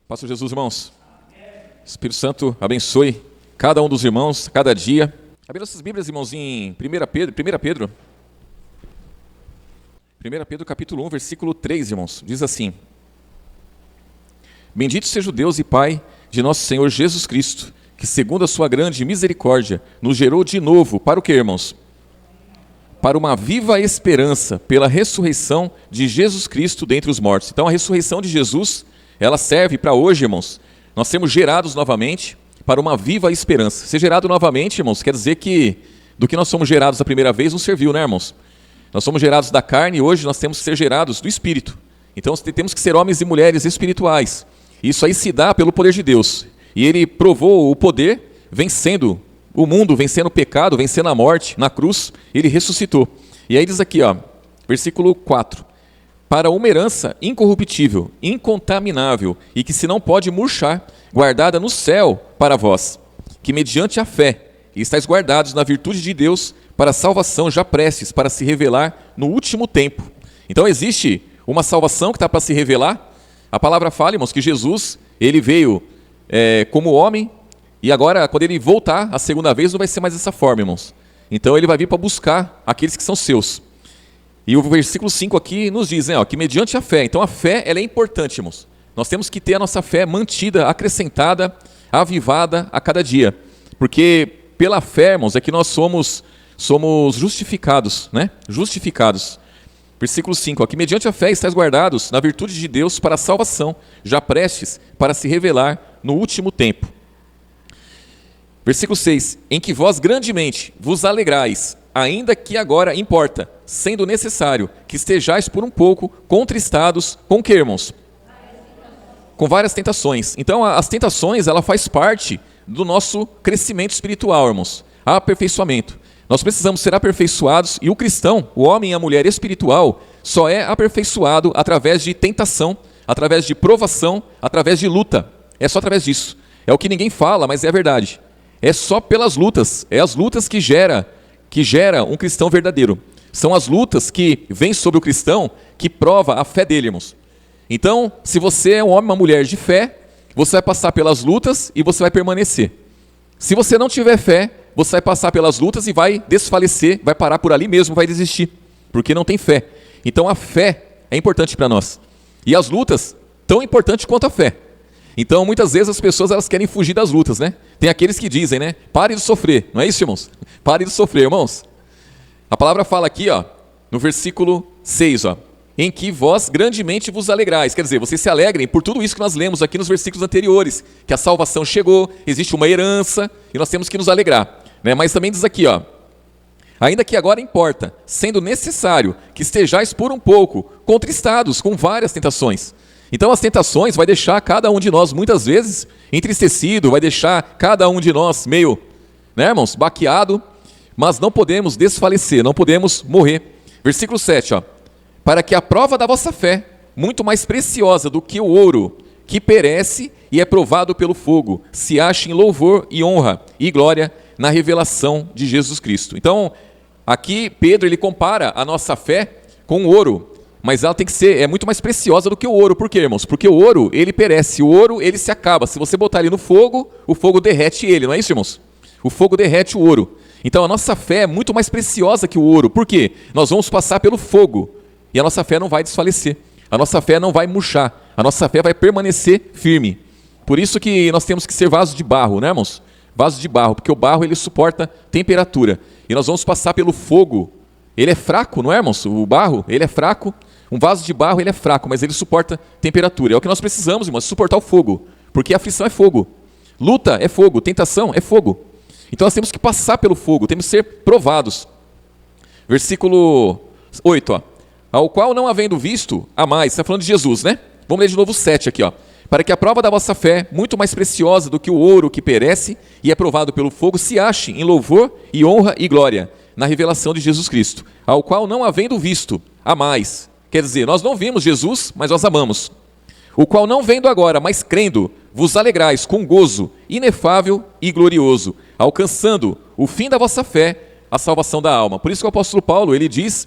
Paz de Jesus, irmãos. Espírito Santo abençoe cada um dos irmãos, cada dia. Abrindo essas Bíblias, irmãos, em 1 Pedro capítulo 1, versículo 3, irmãos. Diz assim: Bendito seja o Deus e Pai de nosso Senhor Jesus Cristo, que segundo a sua grande misericórdia, nos gerou de novo, para o que, irmãos? Para uma viva esperança, pela ressurreição de Jesus Cristo dentre os mortos. Então a ressurreição de Jesus, ela serve para hoje, irmãos, nós sermos gerados novamente para uma viva esperança. Ser gerado novamente, irmãos, quer dizer que do que nós somos gerados a primeira vez não serviu, né, irmãos? Nós somos gerados da carne e hoje nós temos que ser gerados do Espírito. Então temos que ser homens e mulheres espirituais. Isso aí se dá pelo poder de Deus. E Ele provou o poder vencendo o mundo, vencendo o pecado, vencendo a morte na cruz. Ele ressuscitou. E aí diz aqui, ó, versículo 4. Para uma herança incorruptível, incontaminável e que se não pode murchar, guardada no céu para vós, que mediante a fé estáis guardados na virtude de Deus para a salvação já prestes para se revelar no último tempo. Então existe uma salvação que está para se revelar. A palavra fala, irmãos, que Jesus, ele veio como homem, e agora quando ele voltar a segunda vez não vai ser mais dessa forma, irmãos. Então ele vai vir para buscar aqueles que são seus. E o versículo 5 aqui nos diz, que mediante a fé, então a fé ela é importante, irmãos. Nós temos que ter a nossa fé mantida, acrescentada, avivada a cada dia. Porque pela fé, irmãos, é que nós somos justificados, né? Justificados. Versículo 5, que mediante a fé estáis guardados na virtude de Deus para a salvação, já prestes para se revelar no último tempo. Versículo 6, em que vós grandemente vos alegrais, ainda que agora importa, sendo necessário que estejais por um pouco contristados com o que, irmãos? Com várias tentações. Então as tentações, ela faz parte do nosso crescimento espiritual, irmãos. Aperfeiçoamento. Nós precisamos ser aperfeiçoados e o cristão, o homem e a mulher espiritual, só é aperfeiçoado através de tentação, através de provação, através de luta. É só através disso. É o que ninguém fala, mas é a verdade. É só pelas lutas. É as lutas que gera um cristão verdadeiro. São as lutas que vêm sobre o cristão que prova a fé dele, irmãos. Então, se você é um homem, uma mulher de fé, você vai passar pelas lutas e você vai permanecer. Se você não tiver fé, você vai passar pelas lutas e vai desfalecer, vai parar por ali mesmo, vai desistir, porque não tem fé. Então a fé é importante para nós. E as lutas, tão importantes quanto a fé. Então muitas vezes as pessoas elas querem fugir das lutas, né? Tem aqueles que dizem, né? Pare de sofrer, não é isso, irmãos? Pare de sofrer, irmãos. A palavra fala aqui, no versículo 6, em que vós grandemente vos alegrais. Quer dizer, vocês se alegrem por tudo isso que nós lemos aqui nos versículos anteriores, que a salvação chegou, existe uma herança, e nós temos que nos alegrar. Né? Mas também diz aqui, ainda que agora importa, sendo necessário que estejais por um pouco contristados com várias tentações. Então as tentações vai deixar cada um de nós, muitas vezes, entristecido, vai deixar cada um de nós meio, né, irmãos, baqueado, mas não podemos desfalecer, não podemos morrer. Versículo 7, para que a prova da vossa fé, muito mais preciosa do que o ouro, que perece e é provado pelo fogo, se ache em louvor e honra e glória na revelação de Jesus Cristo. Então, aqui Pedro ele compara a nossa fé com o ouro, mas ela tem que ser muito mais preciosa do que o ouro. Por quê, irmãos? Porque o ouro, ele perece, o ouro, ele se acaba. Se você botar ele no fogo, o fogo derrete ele, não é isso, irmãos? O fogo derrete o ouro. Então, a nossa fé é muito mais preciosa que o ouro. Por quê? Nós vamos passar pelo fogo e a nossa fé não vai desfalecer. A nossa fé não vai murchar. A nossa fé vai permanecer firme. Por isso que nós temos que ser vasos de barro, né, irmãos? Vasos de barro, porque o barro, ele suporta temperatura. E nós vamos passar pelo fogo. Ele é fraco, não é, irmãos? O barro, ele é fraco. Um vaso de barro, ele é fraco, mas ele suporta temperatura. É o que nós precisamos, irmãos, suportar o fogo. Porque a aflição é fogo. Luta é fogo, tentação é fogo. Então nós temos que passar pelo fogo, temos que ser provados. Versículo 8, ao qual não havendo visto, a mais. Está falando de Jesus, né? Vamos ler de novo o 7 aqui, Para que a prova da vossa fé, muito mais preciosa do que o ouro que perece e é provado pelo fogo, se ache em louvor e honra e glória na revelação de Jesus Cristo, ao qual não havendo visto, a mais. Quer dizer, nós não vimos Jesus, mas nós amamos. O qual não vendo agora, mas crendo, vos alegrais com gozo inefável e glorioso, alcançando o fim da vossa fé, a salvação da alma. Por isso que o apóstolo Paulo, ele diz,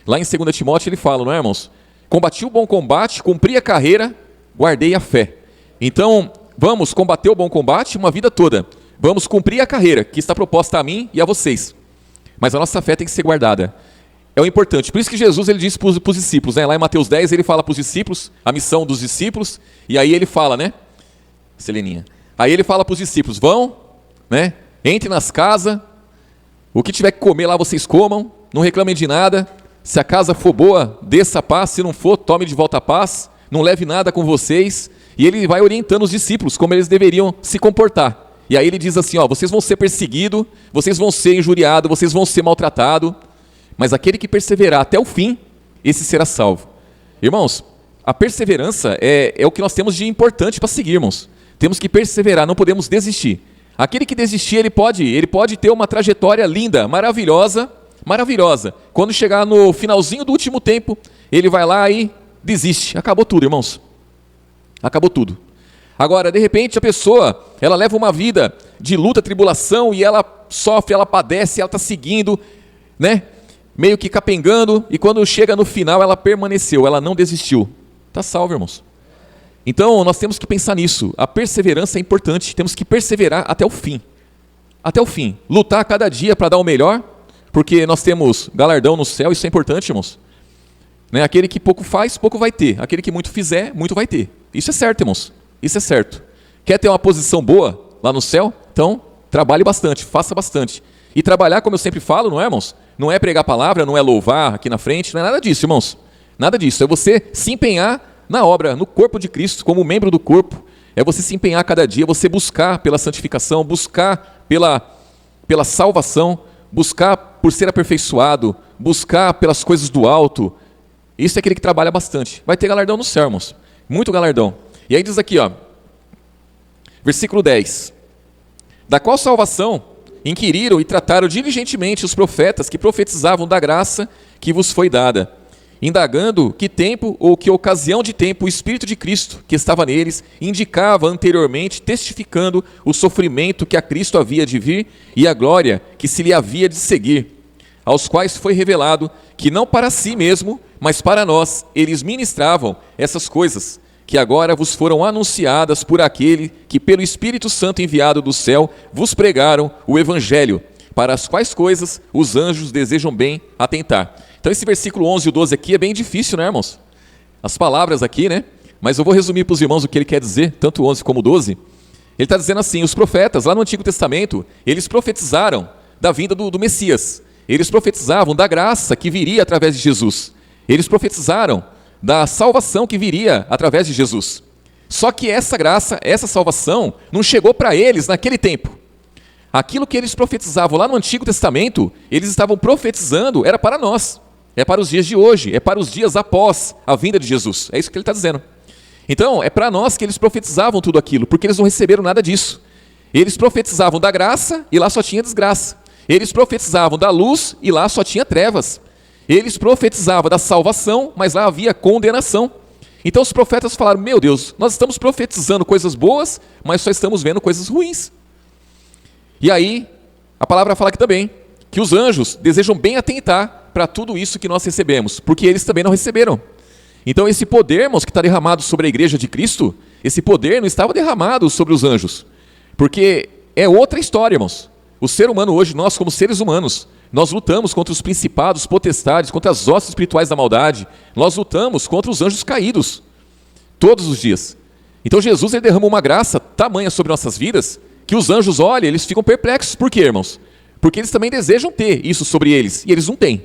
lá em 2 Timóteo, ele fala, não é, irmãos? Combati o bom combate, cumpri a carreira, guardei a fé. Então, vamos combater o bom combate uma vida toda. Vamos cumprir a carreira que está proposta a mim e a vocês. Mas a nossa fé tem que ser guardada. É o importante. Por isso que Jesus ele disse para os discípulos, né? Lá em Mateus 10 ele fala para os discípulos, a missão dos discípulos, e aí ele fala, né? Seleninha. Aí ele fala para os discípulos, vão, né? Entrem nas casas, o que tiver que comer lá vocês comam, não reclamem de nada. Se a casa for boa, desça a paz, se não for, tome de volta a paz, não leve nada com vocês. E ele vai orientando os discípulos como eles deveriam se comportar. E aí ele diz assim, ó, vocês vão ser perseguidos, vocês vão ser injuriados, vocês vão ser maltratados, mas aquele que perseverar até o fim, esse será salvo. Irmãos, a perseverança é o que nós temos de importante para seguir, irmãos. Temos que perseverar, não podemos desistir. Aquele que desistir, ele pode ter uma trajetória linda, maravilhosa, maravilhosa. Quando chegar no finalzinho do último tempo, ele vai lá e desiste. Acabou tudo, irmãos. Acabou tudo. Agora, de repente, a pessoa, ela leva uma vida de luta, tribulação, e ela sofre, ela padece, ela está seguindo, né? Meio que capengando, e quando chega no final, ela permaneceu, ela não desistiu. Está salvo, irmãos. Então, nós temos que pensar nisso. A perseverança é importante, temos que perseverar até o fim. Até o fim. Lutar cada dia para dar o melhor, porque nós temos galardão no céu, isso é importante, irmãos. Né? Aquele que pouco faz, pouco vai ter. Aquele que muito fizer, muito vai ter. Isso é certo, irmãos. Isso é certo. Quer ter uma posição boa lá no céu? Então, trabalhe bastante, faça bastante. E trabalhar, como eu sempre falo, não é, irmãos? Não é pregar a palavra, não é louvar aqui na frente, não é nada disso, irmãos. Nada disso. É você se empenhar na obra, no corpo de Cristo, como membro do corpo. É você se empenhar cada dia, você buscar pela santificação, buscar pela salvação, buscar por ser aperfeiçoado, buscar pelas coisas do alto. Isso é aquele que trabalha bastante. Vai ter galardão nos céus, irmãos. Muito galardão. E aí diz aqui, ó, versículo 10. Da qual salvação inquiriram e trataram diligentemente os profetas que profetizavam da graça que vos foi dada, indagando que tempo ou que ocasião de tempo o Espírito de Cristo, que estava neles, indicava anteriormente, testificando o sofrimento que a Cristo havia de vir e a glória que se lhe havia de seguir, aos quais foi revelado que não para si mesmo, mas para nós, eles ministravam essas coisas, que agora vos foram anunciadas por aquele que pelo Espírito Santo enviado do céu vos pregaram o Evangelho, para as quais coisas os anjos desejam bem atentar. Então esse versículo 11 e o 12 aqui é bem difícil, né, irmãos? As palavras aqui, né? Mas eu vou resumir para os irmãos o que ele quer dizer, tanto o 11 como o 12. Ele está dizendo assim, os profetas, lá no Antigo Testamento, eles profetizaram da vinda do Messias. Eles profetizavam da graça que viria através de Jesus. Eles profetizaram da salvação que viria através de Jesus. Só que essa graça, essa salvação, não chegou para eles naquele tempo. Aquilo que eles profetizavam lá no Antigo Testamento, eles estavam profetizando, era para nós. É para os dias de hoje, é para os dias após a vinda de Jesus. É isso que ele está dizendo. Então, é para nós que eles profetizavam tudo aquilo, porque eles não receberam nada disso. Eles profetizavam da graça e lá só tinha desgraça. Eles profetizavam da luz e lá só tinha trevas. Eles profetizavam da salvação, mas lá havia condenação. Então os profetas falaram, meu Deus, nós estamos profetizando coisas boas, mas só estamos vendo coisas ruins. E aí, a palavra fala aqui também, que os anjos desejam bem atentar para tudo isso que nós recebemos, porque eles também não receberam. Então esse poder, irmãos, que está derramado sobre a igreja de Cristo, esse poder não estava derramado sobre os anjos, porque é outra história, irmãos. O ser humano hoje, nós como seres humanos, nós lutamos contra os principados, potestades, contra as hostes espirituais da maldade. Nós lutamos contra os anjos caídos, todos os dias. Então Jesus ele derrama uma graça tamanha sobre nossas vidas, que os anjos olham, eles ficam perplexos. Por quê, irmãos? Porque eles também desejam ter isso sobre eles, e eles não têm.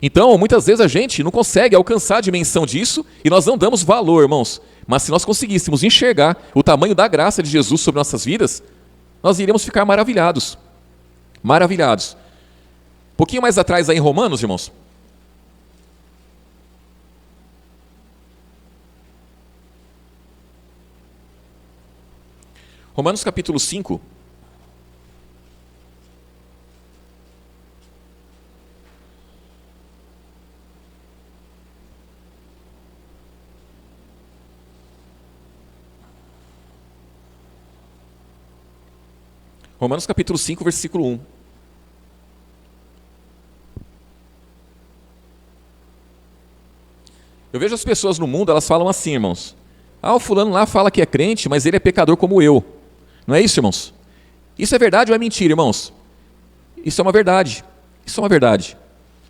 Então, muitas vezes a gente não consegue alcançar a dimensão disso, e nós não damos valor, irmãos. Mas se nós conseguíssemos enxergar o tamanho da graça de Jesus sobre nossas vidas, nós iríamos ficar maravilhados. Maravilhados. Um pouquinho mais atrás aí em Romanos, irmãos. Romanos capítulo 5. Romanos capítulo 5, versículo 1. Eu vejo as pessoas no mundo, elas falam assim, irmãos. Ah, o fulano lá fala que é crente, mas ele é pecador como eu. Não é isso, irmãos? Isso é verdade ou é mentira, irmãos? Isso é uma verdade. Isso é uma verdade.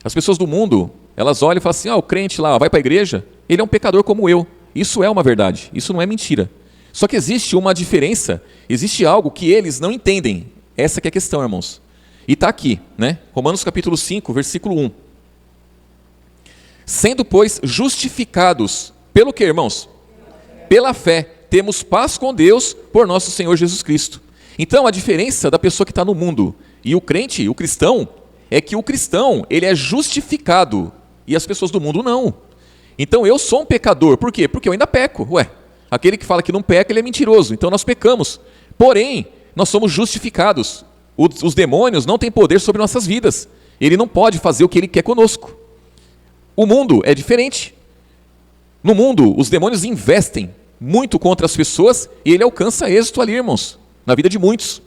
As pessoas do mundo, elas olham e falam assim, o crente lá vai para a igreja, ele é um pecador como eu. Isso é uma verdade, isso não é mentira. Só que existe uma diferença, existe algo que eles não entendem. Essa que é a questão, irmãos. E está aqui, né? Romanos capítulo 5, versículo 1. Sendo, pois, justificados, pelo que, irmãos? Pela fé, temos paz com Deus por nosso Senhor Jesus Cristo. Então, a diferença da pessoa que está no mundo e o crente, o cristão, é que o cristão, ele é justificado e as pessoas do mundo não. Então, eu sou um pecador. Por quê? Porque eu ainda peco. Aquele que fala que não peca, ele é mentiroso. Então, nós pecamos. Porém, nós somos justificados. Os demônios não têm poder sobre nossas vidas. Ele não pode fazer o que ele quer conosco. O mundo é diferente. No mundo, os demônios investem muito contra as pessoas e ele alcança êxito ali, irmãos, na vida de muitos.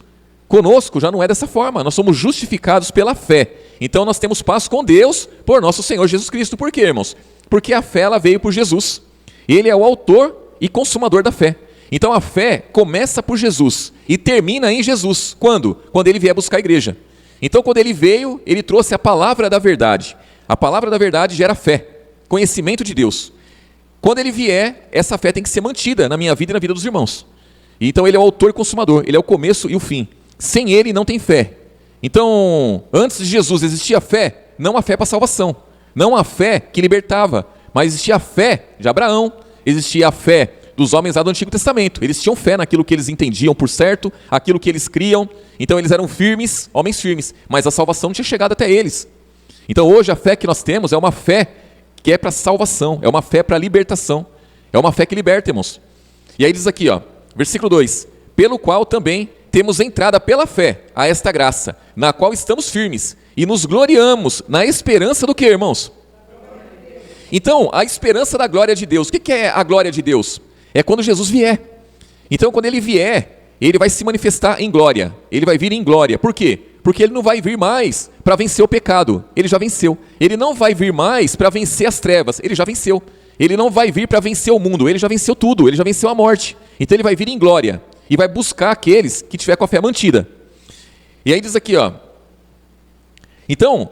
Conosco já não é dessa forma, nós somos justificados pela fé. Então nós temos paz com Deus por nosso Senhor Jesus Cristo. Por quê, irmãos? Porque a fé ela veio por Jesus. Ele é o autor e consumador da fé. Então a fé começa por Jesus e termina em Jesus. Quando? Quando ele vier buscar a igreja. Então quando ele veio, ele trouxe a palavra da verdade. A palavra da verdade gera fé, conhecimento de Deus. Quando ele vier, essa fé tem que ser mantida na minha vida e na vida dos irmãos. Então ele é o autor e consumador, ele é o começo e o fim. Sem ele não tem fé. Então, antes de Jesus existia fé, não a fé para salvação, não a fé que libertava, mas existia a fé de Abraão, existia a fé dos homens lá do Antigo Testamento. Eles tinham fé naquilo que eles entendiam por certo, aquilo que eles criam. Então eles eram firmes, homens firmes, mas a salvação não tinha chegado até eles. Então hoje a fé que nós temos é uma fé que é para salvação, é uma fé para libertação, é uma fé que liberta, irmãos. E aí diz aqui, versículo 2, pelo qual também temos entrada pela fé a esta graça, na qual estamos firmes e nos gloriamos na esperança do que, irmãos? Então, a esperança da glória de Deus. O que é a glória de Deus? É quando Jesus vier. Então, quando ele vier, ele vai se manifestar em glória, ele vai vir em glória. Por quê? Porque ele não vai vir mais para vencer o pecado, ele já venceu. Ele não vai vir mais para vencer as trevas, ele já venceu. Ele não vai vir para vencer o mundo, ele já venceu tudo, ele já venceu a morte. Então ele vai vir em glória e vai buscar aqueles que tiver com a fé mantida. E aí diz aqui, então,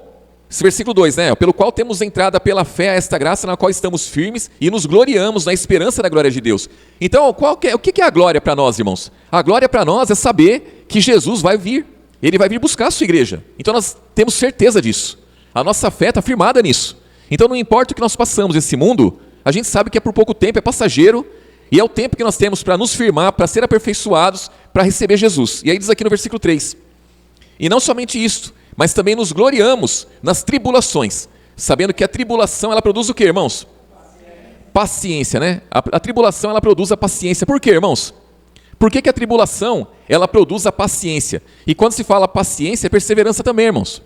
esse versículo 2, né? Pelo qual temos entrada pela fé a esta graça na qual estamos firmes e nos gloriamos na esperança da glória de Deus. Então, o que é a glória para nós, irmãos? A glória para nós é saber que Jesus vai vir. Ele vai vir buscar a sua igreja. Então nós temos certeza disso. A nossa fé está firmada nisso. Então não importa o que nós passamos nesse mundo, a gente sabe que é por pouco tempo, é passageiro, e é o tempo que nós temos para nos firmar, para ser aperfeiçoados, para receber Jesus. E aí diz aqui no versículo 3, e não somente isto, mas também nos gloriamos nas tribulações, sabendo que a tribulação, ela produz o quê, irmãos? Paciência, né? A tribulação, ela produz a paciência. Por quê, irmãos? Por que a tribulação, ela produz a paciência? E quando se fala paciência, é perseverança também, irmãos.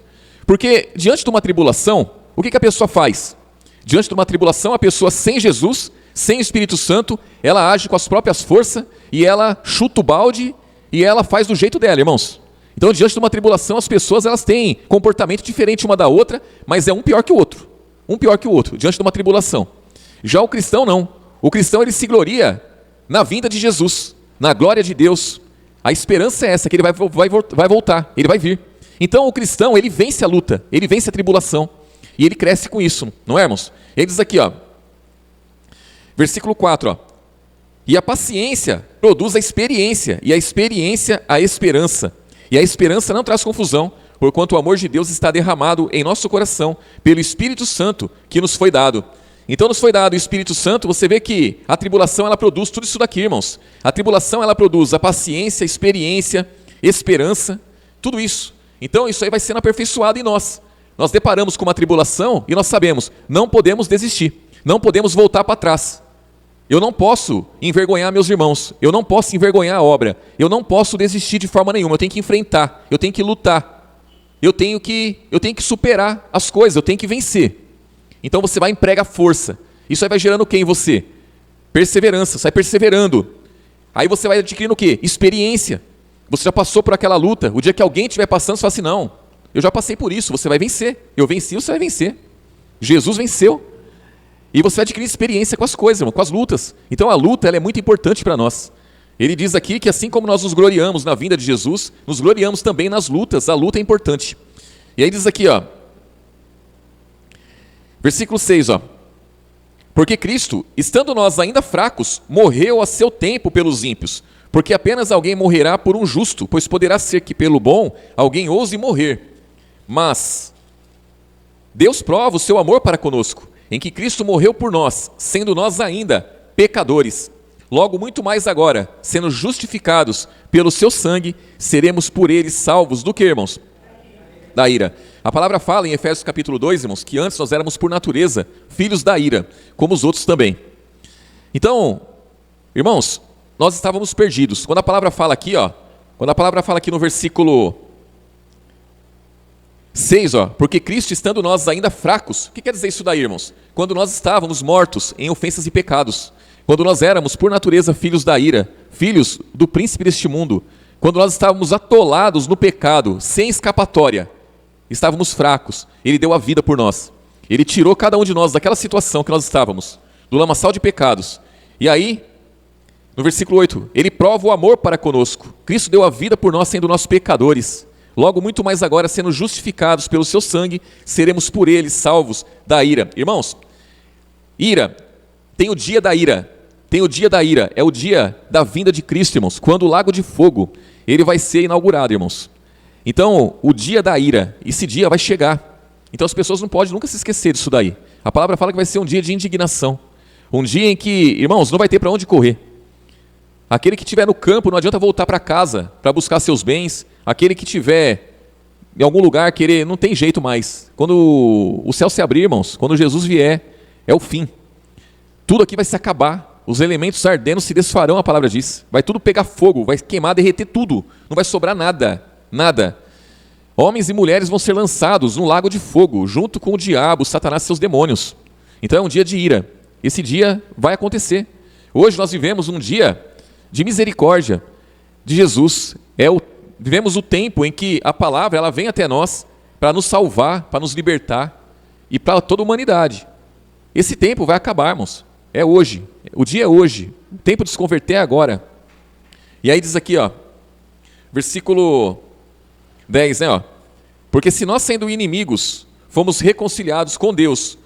Porque diante de uma tribulação, o que a pessoa faz? Diante de uma tribulação, a pessoa sem Jesus, sem o Espírito Santo, ela age com as próprias forças e ela chuta o balde e ela faz do jeito dela, irmãos. Então, diante de uma tribulação, as pessoas elas têm comportamento diferente uma da outra, mas é um pior que o outro. Um pior que o outro, diante de uma tribulação. Já o cristão não. O cristão ele se gloria na vinda de Jesus, na glória de Deus. A esperança é essa, que ele vai voltar, ele vai vir. Então o cristão, ele vence a luta, ele vence a tribulação. E ele cresce com isso, não é, irmãos? Ele diz aqui, versículo 4, e a paciência produz a experiência, e a experiência a esperança. E a esperança não traz confusão, porquanto o amor de Deus está derramado em nosso coração, pelo Espírito Santo que nos foi dado. Então nos foi dado o Espírito Santo. Você vê que a tribulação ela produz tudo isso daqui, irmãos. A tribulação ela produz a paciência, a experiência, esperança, tudo isso. Então isso aí vai sendo aperfeiçoado em nós. Nós deparamos com uma tribulação e nós sabemos, não podemos desistir, não podemos voltar para trás. Eu não posso envergonhar meus irmãos, eu não posso envergonhar a obra, eu não posso desistir de forma nenhuma, eu tenho que enfrentar, eu tenho que lutar, eu tenho que superar as coisas, eu tenho que vencer. Então você vai e emprega força. Isso aí vai gerando o que em você? Perseverança, você vai perseverando. Aí você vai adquirindo o quê? Experiência. Você já passou por aquela luta. O dia que alguém estiver passando, você fala assim, não, eu já passei por isso, você vai vencer. Eu venci, você vai vencer. Jesus venceu. E você vai adquirir experiência com as coisas, irmão, com as lutas. Então a luta ela é muito importante para nós. Ele diz aqui que assim como nós nos gloriamos na vinda de Jesus, nos gloriamos também nas lutas. A luta é importante. E aí diz aqui, ó, versículo 6, ó. Porque Cristo, estando nós ainda fracos, morreu a seu tempo pelos ímpios. Porque apenas alguém morrerá por um justo, pois poderá ser que pelo bom alguém ouse morrer. Mas Deus prova o seu amor para conosco, em que Cristo morreu por nós, sendo nós ainda pecadores. Logo, muito mais agora, sendo justificados pelo seu sangue, seremos por ele salvos do que, irmãos? Da ira. A palavra fala em Efésios capítulo 2, irmãos, que antes nós éramos por natureza filhos da ira, como os outros também. Então, irmãos, nós estávamos perdidos. Quando a palavra fala aqui, ó, quando a palavra fala aqui no versículo 6, ó, porque Cristo estando nós ainda fracos, o que quer dizer isso daí, irmãos? Quando nós estávamos mortos em ofensas e pecados, quando nós éramos por natureza filhos da ira, filhos do príncipe deste mundo, quando nós estávamos atolados no pecado, sem escapatória, estávamos fracos, Ele deu a vida por nós, Ele tirou cada um de nós daquela situação que nós estávamos, do lamaçal de pecados, e aí, no versículo 8, Ele prova o amor para conosco, Cristo deu a vida por nós sendo nossos pecadores, logo muito mais agora sendo justificados pelo seu sangue, seremos por Ele salvos da ira. Irmãos, ira, tem o dia da ira, tem o dia da ira, é o dia da vinda de Cristo, irmãos, quando o lago de fogo, ele vai ser inaugurado, irmãos. Então, o dia da ira, esse dia vai chegar. Então as pessoas não podem nunca se esquecer disso daí. A palavra fala que vai ser um dia de indignação. Um dia em que, irmãos, não vai ter para onde correr. Aquele que estiver no campo não adianta voltar para casa para buscar seus bens. Aquele que estiver em algum lugar querer, não tem jeito mais. Quando o céu se abrir, irmãos, quando Jesus vier, é o fim. Tudo aqui vai se acabar. Os elementos ardendo se desfarão, a palavra diz. Vai tudo pegar fogo, vai queimar, derreter tudo. Não vai sobrar nada. Nada. Homens e mulheres vão ser lançados no lago de fogo, junto com o diabo, Satanás e seus demônios. Então é um dia de ira. Esse dia vai acontecer. Hoje nós vivemos um dia de misericórdia de Jesus. Vivemos o tempo em que a palavra ela vem até nós para nos salvar, para nos libertar e para toda a humanidade. Esse tempo vai acabar, irmãos. É hoje. O dia é hoje. O tempo de se converter é agora. E aí diz aqui, ó, versículo 10, né, ó? Porque se nós, sendo inimigos, fomos reconciliados com Deus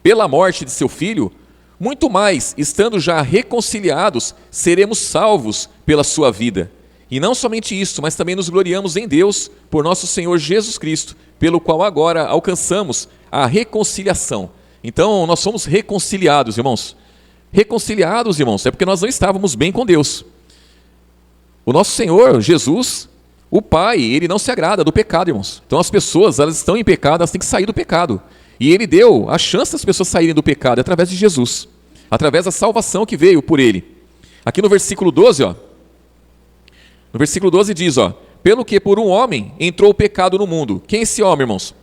pela morte de seu Filho, muito mais, estando já reconciliados, seremos salvos pela sua vida. E não somente isso, mas também nos gloriamos em Deus por nosso Senhor Jesus Cristo, pelo qual agora alcançamos a reconciliação. Então, nós somos reconciliados, irmãos. Reconciliados, irmãos, é porque nós não estávamos bem com Deus. O nosso Senhor Jesus, o Pai, Ele não se agrada do pecado, irmãos. Então as pessoas, elas estão em pecado, elas têm que sair do pecado. E Ele deu a chance das pessoas saírem do pecado através de Jesus. Através da salvação que veio por Ele. Aqui no versículo 12, ó. No versículo 12 diz, ó. Pelo que por um homem entrou o pecado no mundo. Quem é esse homem, irmãos?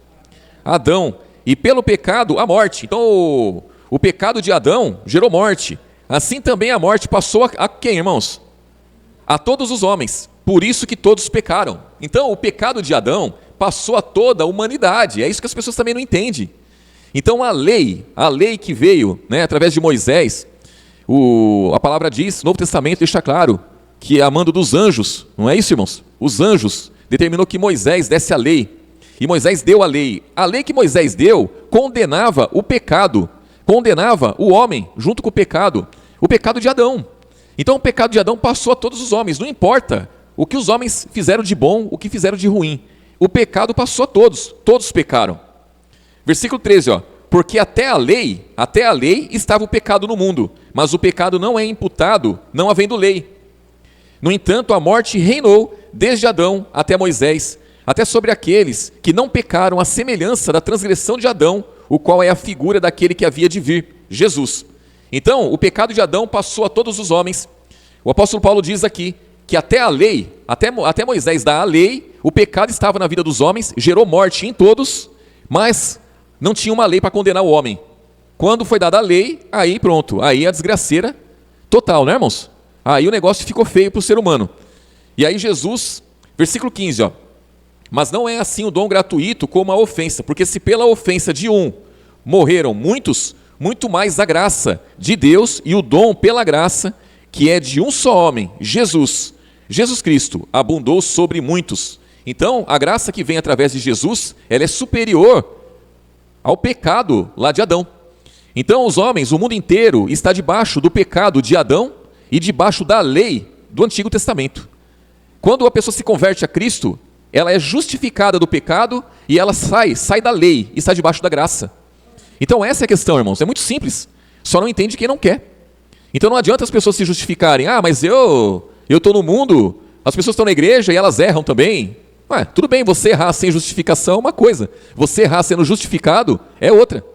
Adão. E pelo pecado, a morte. Então o pecado de Adão gerou morte. Assim também a morte passou a quem, irmãos? A todos os homens. Por isso que todos pecaram. Então, o pecado de Adão passou a toda a humanidade. É isso que as pessoas também não entendem. Então, a lei que veio, né, através de Moisés, a palavra diz, o Novo Testamento deixa claro, que é a mando dos anjos, não é isso, irmãos? Os anjos determinou que Moisés desse a lei. E Moisés deu a lei. A lei que Moisés deu condenava o pecado, condenava o homem junto com o pecado de Adão. Então, o pecado de Adão passou a todos os homens, não importa o que os homens fizeram de bom, o que fizeram de ruim. O pecado passou a todos pecaram. Versículo 13, ó. Porque até a lei estava o pecado no mundo, mas o pecado não é imputado, não havendo lei. No entanto, a morte reinou desde Adão até Moisés, até sobre aqueles que não pecaram à semelhança da transgressão de Adão, o qual é a figura daquele que havia de vir, Jesus. Então, o pecado de Adão passou a todos os homens. O apóstolo Paulo diz aqui que até a lei, até Moisés dar a lei, o pecado estava na vida dos homens, gerou morte em todos, mas não tinha uma lei para condenar o homem. Quando foi dada a lei, aí pronto, aí a desgraceira total, né, irmãos? Aí o negócio ficou feio para o ser humano. E aí Jesus, versículo 15, ó. Mas não é assim o dom gratuito como a ofensa, porque se pela ofensa de um morreram muitos, muito mais a graça de Deus e o dom pela graça, que é de um só homem, Jesus Cristo, abundou sobre muitos. Então, a graça que vem através de Jesus, ela é superior ao pecado lá de Adão. Então, os homens, o mundo inteiro, está debaixo do pecado de Adão e debaixo da lei do Antigo Testamento. Quando a pessoa se converte a Cristo, ela é justificada do pecado e ela sai da lei e está debaixo da graça. Então essa é a questão, irmãos, é muito simples, só não entende quem não quer. Então não adianta as pessoas se justificarem, mas eu estou no mundo, as pessoas estão na igreja e elas erram também. Tudo bem, você errar sem justificação é uma coisa, você errar sendo justificado é outra.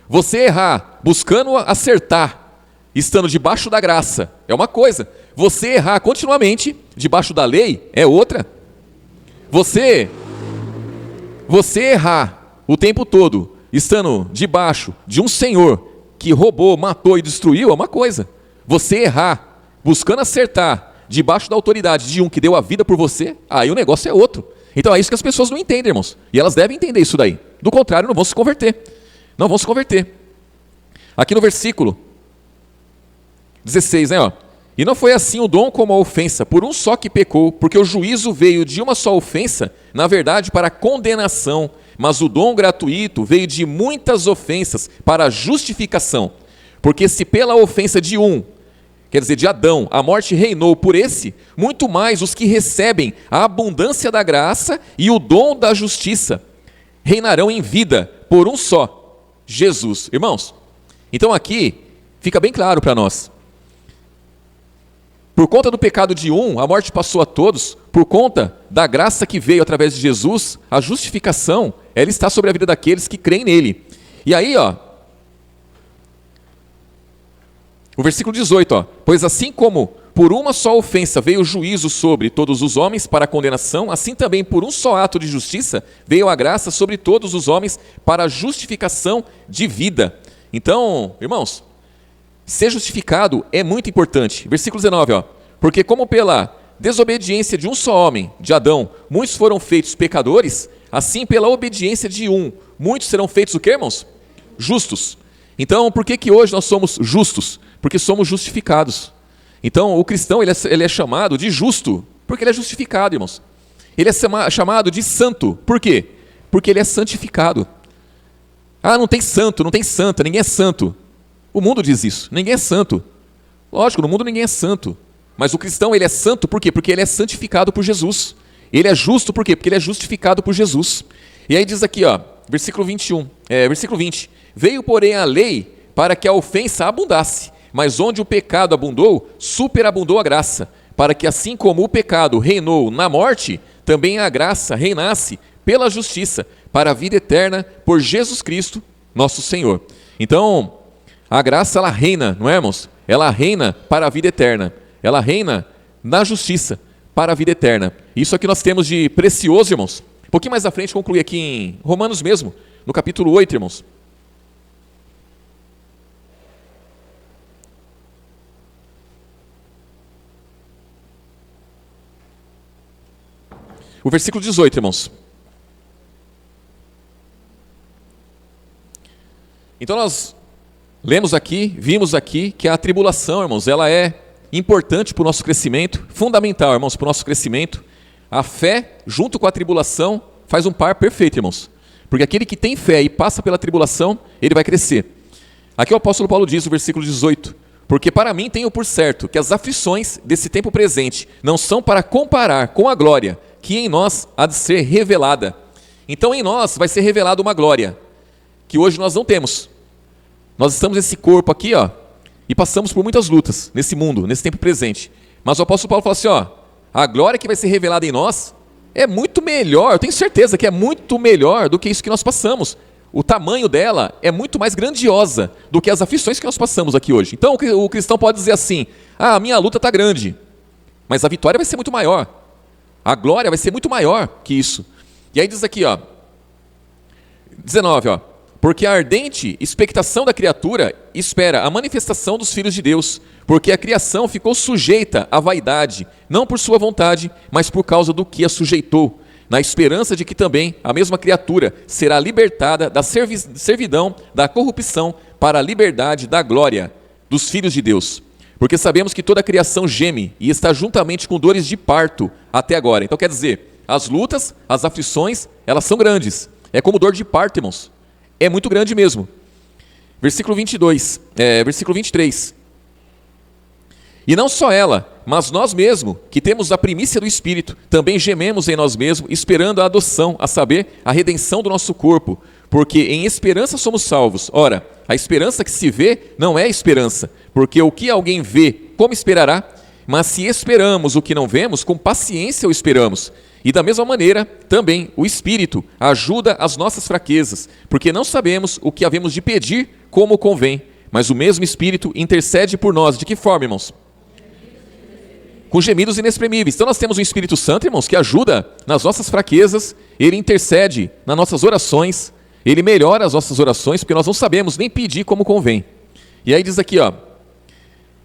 Você errar buscando acertar, estando debaixo da graça, é uma coisa. Você errar continuamente debaixo da lei é outra. Você errar o tempo todo, estando debaixo de um Senhor que roubou, matou e destruiu, é uma coisa. Você errar, buscando acertar, debaixo da autoridade de um que deu a vida por você, aí o negócio é outro. Então é isso que as pessoas não entendem, irmãos. E elas devem entender isso daí. Do contrário, não vão se converter. Não vão se converter. Aqui no versículo 16, né? E não foi assim o dom como a ofensa, por um só que pecou, porque o juízo veio de uma só ofensa, na verdade para condenação, mas o dom gratuito veio de muitas ofensas para a justificação. Porque se pela ofensa de um, quer dizer, de Adão, a morte reinou por esse, muito mais os que recebem a abundância da graça e o dom da justiça reinarão em vida por um só, Jesus. Irmãos, então aqui fica bem claro para nós. Por conta do pecado de um, a morte passou a todos. Por conta da graça que veio através de Jesus, a justificação, ela está sobre a vida daqueles que creem nele. E aí, o versículo 18, pois assim como por uma só ofensa veio o juízo sobre todos os homens para a condenação, assim também por um só ato de justiça veio a graça sobre todos os homens para a justificação de vida. Então, irmãos, ser justificado é muito importante. Versículo 19, porque como pela desobediência de um só homem, de Adão, muitos foram feitos pecadores, assim pela obediência de um, muitos serão feitos o quê, irmãos? Justos. Então, por que hoje nós somos justos? Porque somos justificados. Então, o cristão ele é chamado de justo, porque ele é justificado, irmãos. Ele é chamado de santo. Por quê? Porque ele é santificado. Não tem santo, não tem santa, ninguém é santo. O mundo diz isso, ninguém é santo. Lógico, no mundo ninguém é santo. Mas o cristão, ele é santo por quê? Porque ele é santificado por Jesus. Ele é justo por quê? Porque ele é justificado por Jesus. E aí diz aqui, versículo 20. Veio, porém, a lei para que a ofensa abundasse, mas onde o pecado abundou, superabundou a graça, para que assim como o pecado reinou na morte, também a graça reinasse pela justiça, para a vida eterna, por Jesus Cristo, nosso Senhor. Então, a graça, ela reina, não é, irmãos? Ela reina para a vida eterna. Ela reina na justiça para a vida eterna. Isso aqui nós temos de precioso, irmãos. Um pouquinho mais à frente, concluir aqui em Romanos mesmo, no capítulo 8, irmãos. O versículo 18, irmãos. Então nós lemos aqui, vimos aqui que a tribulação, irmãos, ela é importante para o nosso crescimento, fundamental, irmãos, para o nosso crescimento. A fé, junto com a tribulação, faz um par perfeito, irmãos. Porque aquele que tem fé e passa pela tribulação, ele vai crescer. Aqui o apóstolo Paulo diz, no versículo 18, porque para mim tenho por certo que as aflições desse tempo presente não são para comparar com a glória que em nós há de ser revelada. Então em nós vai ser revelada uma glória que hoje nós não temos. Nós estamos nesse corpo aqui, e passamos por muitas lutas nesse mundo, nesse tempo presente. Mas o apóstolo Paulo fala assim, a glória que vai ser revelada em nós é muito melhor, eu tenho certeza que é muito melhor do que isso que nós passamos. O tamanho dela é muito mais grandiosa do que as aflições que nós passamos aqui hoje. Então o cristão pode dizer assim, a minha luta está grande, mas a vitória vai ser muito maior. A glória vai ser muito maior que isso. E aí diz aqui, 19, porque a ardente expectação da criatura espera a manifestação dos filhos de Deus, porque a criação ficou sujeita à vaidade, não por sua vontade, mas por causa do que a sujeitou, na esperança de que também a mesma criatura será libertada da servidão, da corrupção, para a liberdade da glória dos filhos de Deus. Porque sabemos que toda a criação geme e está juntamente com dores de parto até agora. Então quer dizer, as lutas, as aflições, elas são grandes. É como dor de parto, irmãos. É muito grande mesmo. Versículo 23. E não só ela, mas nós mesmos, que temos a primícia do Espírito, também gememos em nós mesmos, esperando a adoção, a saber, a redenção do nosso corpo. Porque em esperança somos salvos. Ora, a esperança que se vê não é esperança, porque o que alguém vê, como esperará? Mas se esperamos o que não vemos, com paciência o esperamos. E da mesma maneira, também, o Espírito ajuda as nossas fraquezas, porque não sabemos o que havemos de pedir como convém, mas o mesmo Espírito intercede por nós. De que forma, irmãos? Com gemidos inexprimíveis. Então nós temos o Espírito Santo, irmãos, que ajuda nas nossas fraquezas, ele intercede nas nossas orações, ele melhora as nossas orações, porque nós não sabemos nem pedir como convém. E aí diz aqui, ó,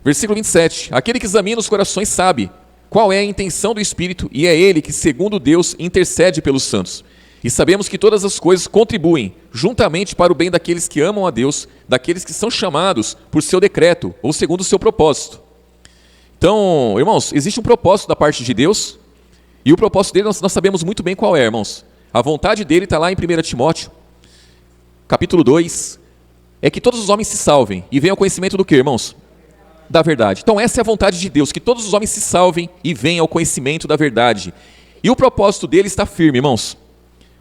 versículo 27, aquele que examina os corações sabe qual é a intenção do Espírito, e é ele que, segundo Deus, intercede pelos santos. E sabemos que todas as coisas contribuem juntamente para o bem daqueles que amam a Deus, daqueles que são chamados por seu decreto, ou segundo o seu propósito. Então, irmãos, existe um propósito da parte de Deus, e o propósito dele nós sabemos muito bem qual é, irmãos. A vontade dele está lá em 1 Timóteo, capítulo 2, é que todos os homens se salvem e venham ao conhecimento do que, irmãos? Da verdade. Então essa é a vontade de Deus, que todos os homens se salvem e venham ao conhecimento da verdade. E o propósito dele está firme, irmãos.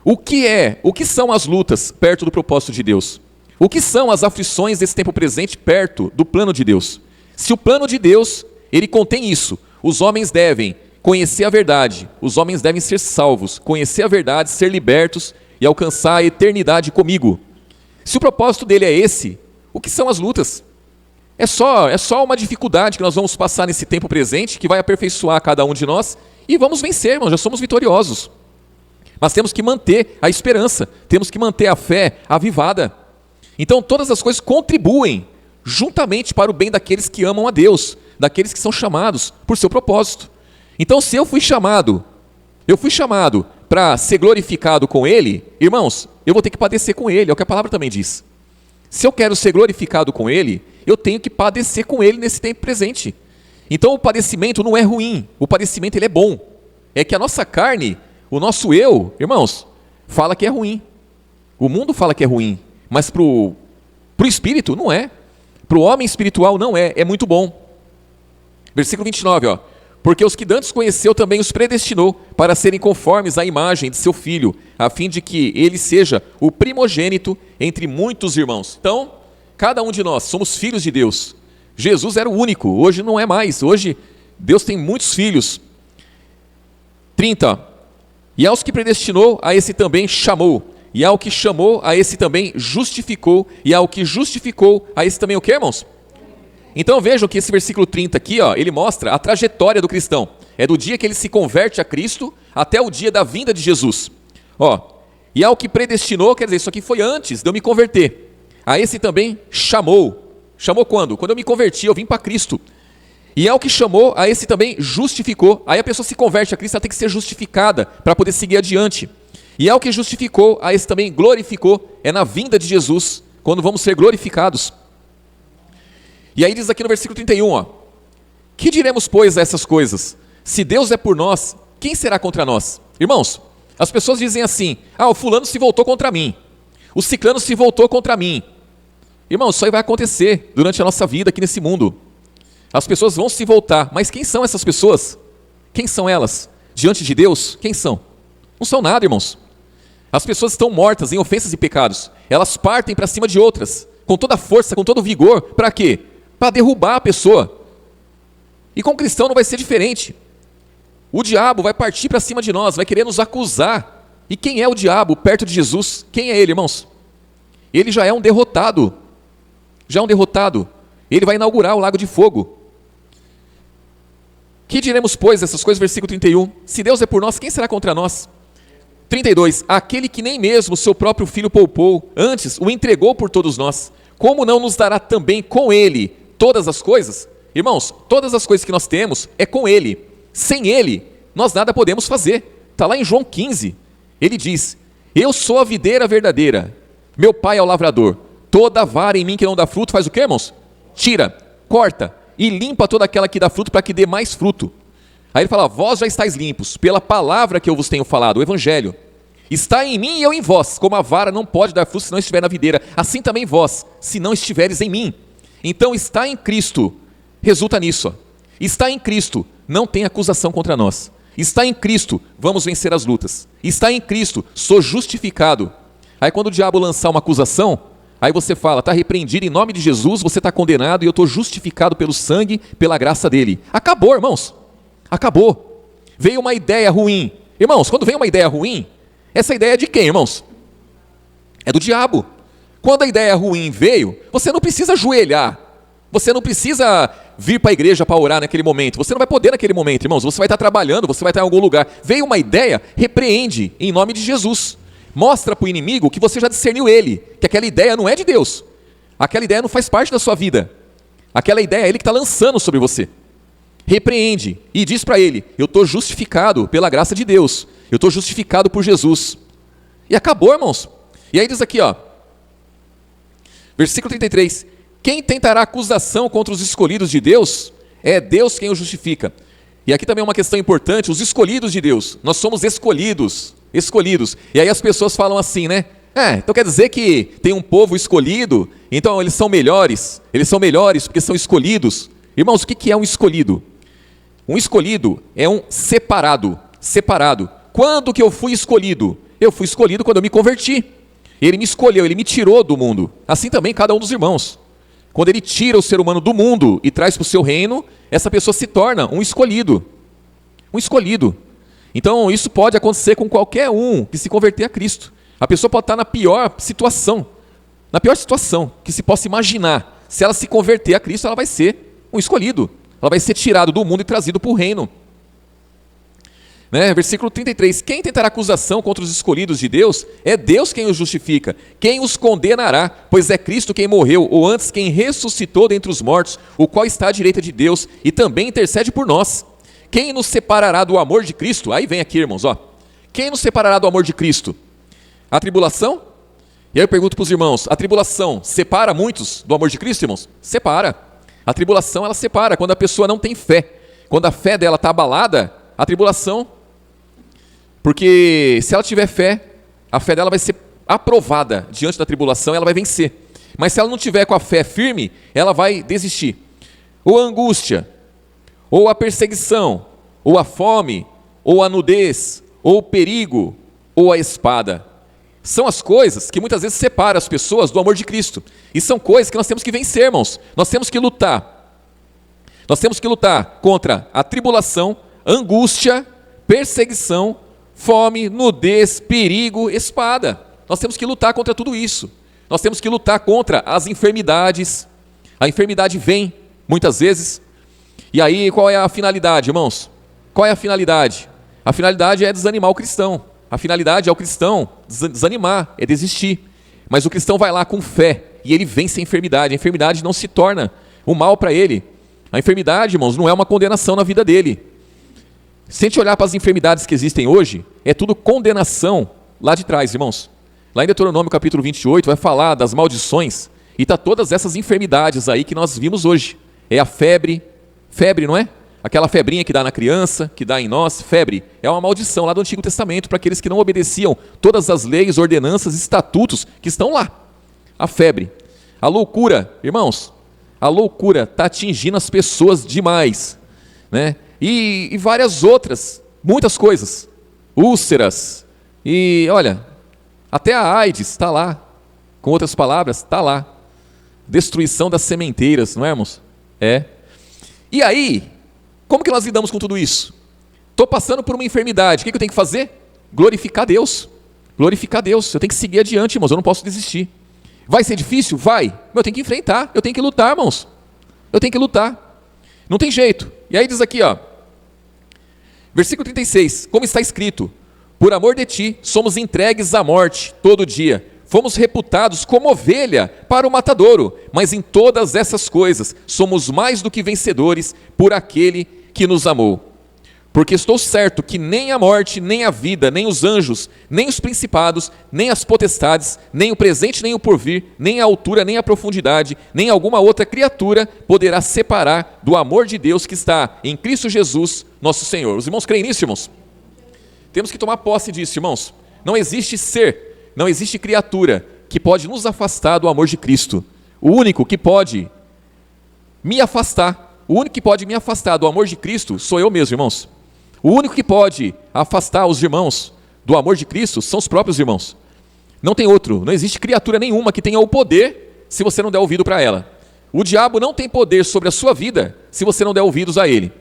O que são as lutas perto do propósito de Deus? O que são as aflições desse tempo presente perto do plano de Deus? Se o plano de Deus, ele contém isso, os homens devem conhecer a verdade, os homens devem ser salvos, conhecer a verdade, ser libertos e alcançar a eternidade comigo. Se o propósito dele é esse, o que são as lutas? É só uma dificuldade que nós vamos passar nesse tempo presente, que vai aperfeiçoar cada um de nós, e vamos vencer, irmãos, já somos vitoriosos. Mas temos que manter a esperança, temos que manter a fé avivada. Então todas as coisas contribuem juntamente para o bem daqueles que amam a Deus, daqueles que são chamados por seu propósito. Então se eu fui chamado para ser glorificado com Ele, irmãos, eu vou ter que padecer com Ele, é o que a palavra também diz. Se eu quero ser glorificado com Ele, eu tenho que padecer com Ele nesse tempo presente. Então o padecimento não é ruim, o padecimento ele é bom. É que a nossa carne, o nosso eu, irmãos, fala que é ruim. O mundo fala que é ruim, mas pro espírito não é. Pro homem espiritual não é, é muito bom. Versículo 29, ó. Porque os que dantes conheceu também os predestinou para serem conformes à imagem de seu Filho, a fim de que ele seja o primogênito entre muitos irmãos. Então, cada um de nós somos filhos de Deus. Jesus era o único, hoje não é mais. Hoje Deus tem muitos filhos. 30. E aos que predestinou, a esse também chamou. E ao que chamou, a esse também justificou. E ao que justificou, a esse também o que, irmãos? Então vejam que esse versículo 30 aqui, ó, ele mostra a trajetória do cristão. É do dia que ele se converte a Cristo até o dia da vinda de Jesus. Ó, e ao que predestinou, quer dizer, isso aqui foi antes de eu me converter. A esse também chamou. Chamou quando? Quando eu me converti, eu vim para Cristo. E ao que chamou, a esse também justificou. Aí a pessoa se converte a Cristo, ela tem que ser justificada para poder seguir adiante. E ao que justificou, a esse também glorificou. É na vinda de Jesus, quando vamos ser glorificados. E aí diz aqui no versículo 31, ó, que diremos, pois, a essas coisas? Se Deus é por nós, quem será contra nós? Irmãos, as pessoas dizem assim, o fulano se voltou contra mim, o ciclano se voltou contra mim. Irmãos, isso aí vai acontecer durante a nossa vida aqui nesse mundo. As pessoas vão se voltar, mas quem são essas pessoas? Quem são elas? Diante de Deus, quem são? Não são nada, irmãos. As pessoas estão mortas em ofensas e pecados, elas partem para cima de outras, com toda a força, com todo o vigor, para quê? Para derrubar a pessoa. E com o cristão não vai ser diferente. O diabo vai partir para cima de nós, vai querer nos acusar. E quem é o diabo perto de Jesus? Quem é ele, irmãos? Ele já é um derrotado. Já é um derrotado. Ele vai inaugurar o lago de fogo. Que diremos, pois, essas coisas? Versículo 31. Se Deus é por nós, quem será contra nós? 32. Aquele que nem mesmo o seu próprio filho poupou, antes o entregou por todos nós, como não nos dará também com ele todas as coisas? Irmãos, todas as coisas que nós temos é com Ele. Sem Ele, nós nada podemos fazer. Está lá em João 15. Ele diz, eu sou a videira verdadeira, meu pai é o lavrador. Toda vara em mim que não dá fruto, faz o quê, irmãos? Tira, corta e limpa toda aquela que dá fruto para que dê mais fruto. Aí ele fala, vós já estáis limpos pela palavra que eu vos tenho falado, o evangelho. Está em mim e eu em vós, como a vara não pode dar fruto se não estiver na videira, assim também vós, se não estiveres em mim. Então está em Cristo, resulta nisso, ó. Está em Cristo, não tem acusação contra nós. Está em Cristo, vamos vencer as lutas. Está em Cristo, sou justificado. Aí quando o diabo lançar uma acusação, aí você fala, está repreendido em nome de Jesus, você está condenado e eu estou justificado pelo sangue, pela graça dele. Acabou, irmãos. Acabou. Veio uma ideia ruim. Irmãos, quando vem uma ideia ruim, essa ideia é de quem, irmãos? É do diabo. Quando a ideia ruim veio, você não precisa ajoelhar. Você não precisa vir para a igreja para orar naquele momento. Você não vai poder naquele momento, irmãos. Você vai estar trabalhando, você vai estar em algum lugar. Veio uma ideia, repreende em nome de Jesus. Mostra para o inimigo que você já discerniu ele, que aquela ideia não é de Deus. Aquela ideia não faz parte da sua vida. Aquela ideia é ele que está lançando sobre você. Repreende e diz para ele, eu estou justificado pela graça de Deus. Eu estou justificado por Jesus. E acabou, irmãos. E aí diz aqui, ó, versículo 33, quem tentará acusação contra os escolhidos de Deus, é Deus quem os justifica. E aqui também é uma questão importante, os escolhidos de Deus, nós somos escolhidos. E aí as pessoas falam assim, né? Então quer dizer que tem um povo escolhido, então eles são melhores porque são escolhidos. Irmãos, o que é um escolhido? Um escolhido é um separado. Quando que eu fui escolhido? Eu fui escolhido quando eu me converti. Ele me escolheu, ele me tirou do mundo. Assim também cada um dos irmãos. Quando ele tira o ser humano do mundo e traz para o seu reino, essa pessoa se torna um escolhido. Um escolhido. Então isso pode acontecer com qualquer um que se converter a Cristo. A pessoa pode estar na pior situação que se possa imaginar. Se ela se converter a Cristo, ela vai ser um escolhido. Ela vai ser tirada do mundo e trazida para o reino. Versículo 33, quem tentará acusação contra os escolhidos de Deus, é Deus quem os justifica. Quem os condenará? Pois é Cristo quem morreu, ou antes quem ressuscitou dentre os mortos, o qual está à direita de Deus e também intercede por nós. Quem nos separará do amor de Cristo? Aí vem aqui, irmãos, ó. Quem nos separará do amor de Cristo? A tribulação? E aí eu pergunto para os irmãos, a tribulação separa muitos do amor de Cristo, irmãos? Separa. A tribulação, ela separa quando a pessoa não tem fé. Quando a fé dela está abalada, a tribulação... Porque se ela tiver fé, a fé dela vai ser aprovada diante da tribulação, ela vai vencer. Mas se ela não tiver com a fé firme, ela vai desistir. Ou a angústia, ou a perseguição, ou a fome, ou a nudez, ou o perigo, ou a espada. São as coisas que muitas vezes separam as pessoas do amor de Cristo. E são coisas que nós temos que vencer, irmãos. Nós temos que lutar. Nós temos que lutar contra a tribulação, angústia, perseguição, fome, nudez, perigo, espada. Nós temos que lutar contra tudo isso. Nós temos que lutar contra as enfermidades. A enfermidade vem, muitas vezes. E aí, qual é a finalidade, irmãos? Qual é a finalidade? A finalidade é desanimar o cristão. A finalidade é o cristão desanimar, é desistir. Mas o cristão vai lá com fé e ele vence a enfermidade. A enfermidade não se torna um mal para ele. A enfermidade, irmãos, não é uma condenação na vida dele. Se a gente olhar para as enfermidades que existem hoje, é tudo condenação lá de trás, irmãos. Lá em Deuteronômio capítulo 28 vai falar das maldições e está todas essas enfermidades aí que nós vimos hoje. É a febre, não é? Aquela febrinha que dá na criança, que dá em nós, febre. É uma maldição lá do Antigo Testamento para aqueles que não obedeciam todas as leis, ordenanças, estatutos que estão lá. A febre. A loucura, irmãos, a loucura está atingindo as pessoas demais, né? E várias outras, muitas coisas, úlceras, e olha, até a AIDS está lá, com outras palavras, está lá, destruição das sementeiras, não é, irmãos? É. E aí, como que nós lidamos com tudo isso? Estou passando por uma enfermidade, o que eu tenho que fazer? Glorificar Deus, eu tenho que seguir adiante, irmãos, eu não posso desistir. Vai ser difícil? Vai, mas eu tenho que enfrentar, eu tenho que lutar, irmãos, eu tenho que lutar, não tem jeito. E aí diz aqui, ó, versículo 36, como está escrito, por amor de ti, somos entregues à morte todo dia, fomos reputados como ovelha para o matadouro, mas em todas essas coisas somos mais do que vencedores por aquele que nos amou. Porque estou certo que nem a morte, nem a vida, nem os anjos, nem os principados, nem as potestades, nem o presente, nem o porvir, nem a altura, nem a profundidade, nem alguma outra criatura poderá separar do amor de Deus que está em Cristo Jesus, nosso Senhor. Os irmãos creem nisso, irmãos? Temos que tomar posse disso, irmãos. Não existe ser, não existe criatura que pode nos afastar do amor de Cristo. O único que pode me afastar, o único que pode me afastar do amor de Cristo sou eu mesmo, irmãos. O único que pode afastar os irmãos do amor de Cristo são os próprios irmãos. Não tem outro, não existe criatura nenhuma que tenha o poder se você não der ouvido para ela. O diabo não tem poder sobre a sua vida se você não der ouvidos a ele.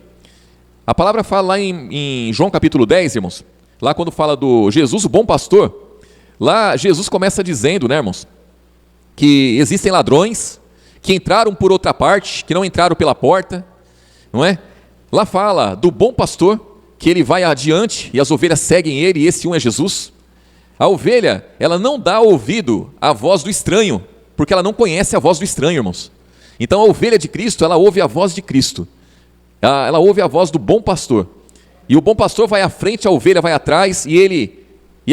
A palavra fala lá em João capítulo 10, irmãos, lá quando fala do Jesus, o bom pastor, lá Jesus começa dizendo, né, irmãos, que existem ladrões que entraram por outra parte, que não entraram pela porta, não é? Lá fala do bom pastor, que ele vai adiante e as ovelhas seguem ele, e esse um é Jesus. A ovelha, ela não dá ouvido à voz do estranho, porque ela não conhece a voz do estranho, irmãos. Então a ovelha de Cristo, ela ouve a voz de Cristo, ela ouve a voz do bom pastor, e o bom pastor vai à frente, a ovelha vai atrás, e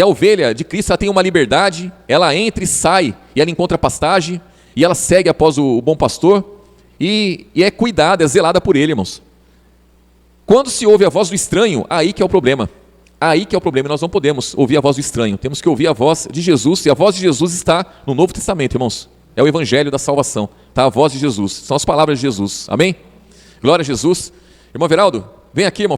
a ovelha de Cristo, ela tem uma liberdade, ela entra e sai, e ela encontra pastagem, e ela segue após o bom pastor, e é cuidada, é zelada por ele, irmãos. Quando se ouve a voz do estranho, aí que é o problema. Aí que é o problema, nós não podemos ouvir a voz do estranho. Temos que ouvir a voz de Jesus, e a voz de Jesus está no Novo Testamento, irmãos. É o Evangelho da salvação. Está a voz de Jesus, são as palavras de Jesus. Amém? Glória a Jesus. Irmão Veraldo, vem aqui, irmão.